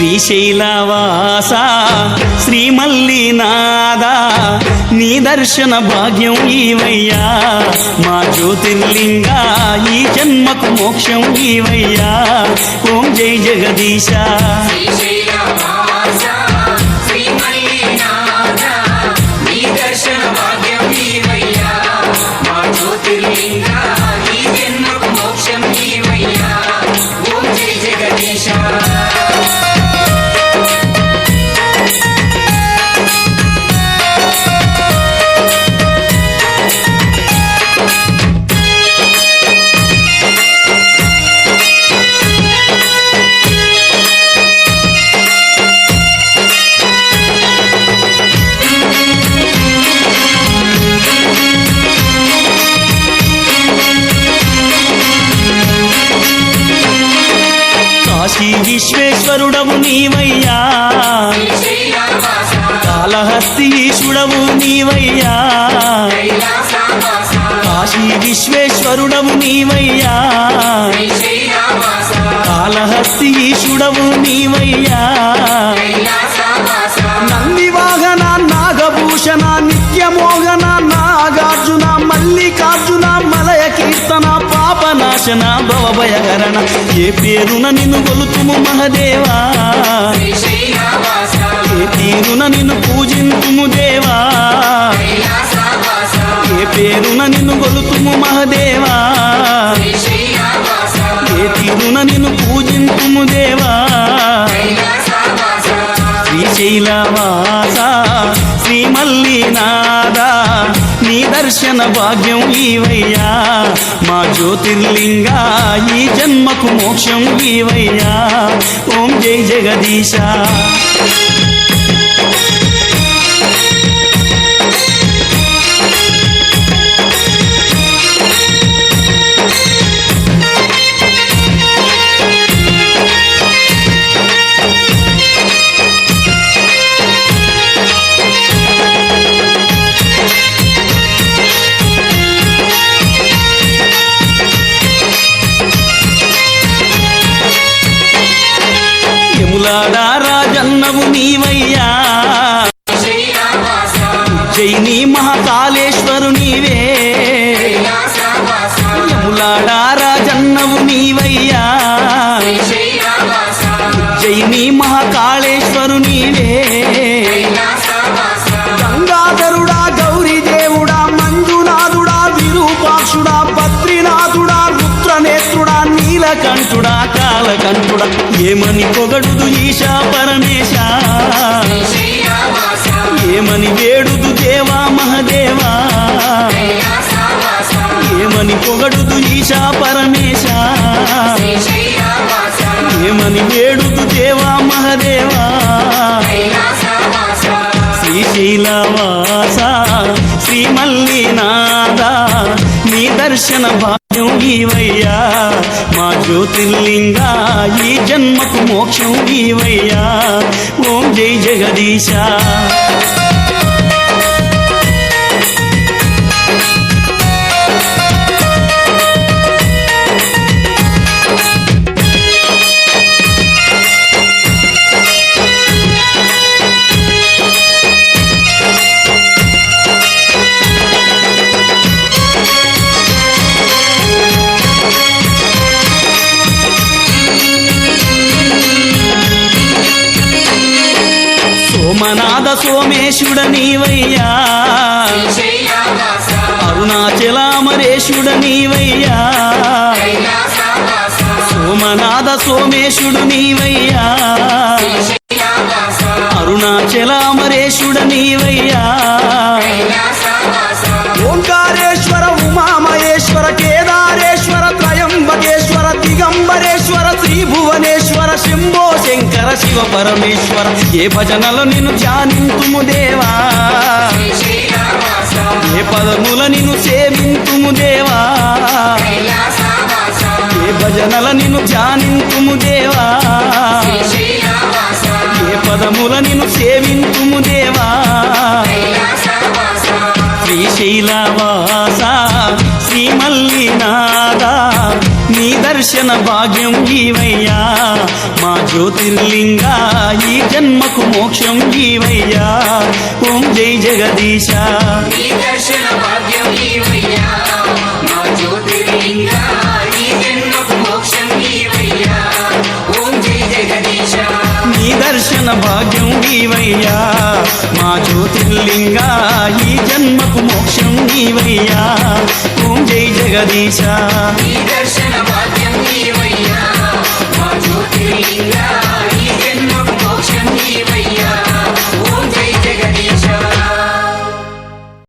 శ్రీశైలవాస శ్రీ మల్లినాథ నీ దర్శన భాగ్యం ఈవయ్యా మా జ్యోతిర్లింగ ఈ జన్మకు మోక్షం ఈవయ్యా ఓం జై జగదీశ కాశీ విశ్వేశ్వరుడవు నీవయ్యా కాళహస్తి ఈశుడవు నీవయ్యా కాశీ విశ్వేశ్వరుడవు నీవయ్యా కాళహస్తి ఈశుడవు నీవయ్యా నంది వాహన నాగభూషణ నిత్యమోహన నాగార్జున మల్లికార్జున మలయ కీర్తన పాపనాశన భవభయహరణ ఏ పేరున నిన్ను కొలుతుము మహదేవా ఏ తీరున నిన్ను పూజింతుము దేవా ఏ పేరున నిన్ను కొలుతుము మహదేవా ఏ తీరున నిన్ను పూజింతుము దేవా శ్రీశైలవాస శ్రీ మల్లినాథ నీ దర్శన భాగ్యం ఈవయ్యా మా జ్యోతిర్లింగ ఈ జన్మకు మోక్షం ఈవయ్యా ఓం జై జగదీశ రాజన్నవు నీవయ్యా ఉజ్జయిని మహాకాళేశ్వరు నీవే యములాడా రాజన్నవు నీవయ్యా ఉజ్జయిని మహాకాళేశ్వరు నీవే గంగాధరుడా గౌరీదేవుడా మంజునాథుడా విరూపాక్షుడా బద్రీనాథుడా రుద్రనేత్రుడా నీలకంఠుడా కాలకంఠుడా ఏమని పొగడుదు ఈశా పరమేశ ఏమని వేడుదు దేవా మహదేవా ఏమని పొగడుదు ఈశా పరమేశ ఏమని వేడుదు దేవా మహదేవా శ్రీశైలవాస శ్రీ మల్లినాథ నీ దర్శన భాగ్యం ఈవయ్యా మా జ్యోతిర్లింగ ఈ జన్మకు మోక్షం ఈవయ్యా ఓం జై జగదీశ సోమనాథ సోమేశుడ నీవయ్యా అరుణాచలామరేశుడ నీవయ్యా సోమనాథ సోమేశుడు నీవయ్యా అరుణాచలామరేశుడ నీవయ్యా ఓంకారేశ్వర ఉమామహేశ్వర కేదారేశ్వర త్రయంబకేశ్వర దిగంబరేశ్వర శ్రీ భువనేశ్వర శంభో శంకర శివ పరమేశ్వర ఏ భజనలో నిన్ను ధ్యానింతుము దేవా ఏ పదముల నిన్ను సేవింతుము దేవా ఏ భజనల నిన్ను ధ్యానింతుము దేవా ఏ పదముల నిన్ను సేవింతుము దేవా శ్రీశైలవాస శ్రీ మల్లినాథ నీ దర్శన భాగ్యం ఈవయ్యా మా జ్యోతిర్లింగ ఈ జన్మకు మోక్షం ఈవయ్యా ఓం జై జగదీశ నీ దర్శన భాగ్యం నీవయ్యా మా జ్యోతిర్లింగ ఈ జన్మకు మోక్షం నీవయ్యా ఓం జై జగదీశ నీ దర్శన భాగ్యం ఈవయ్యా మా జ్యోతిర్లింగ ఈ జన్మకు మోక్షం నీవయ్యా ఓం జై జగదీశ నీ దర్శన భాగ్యం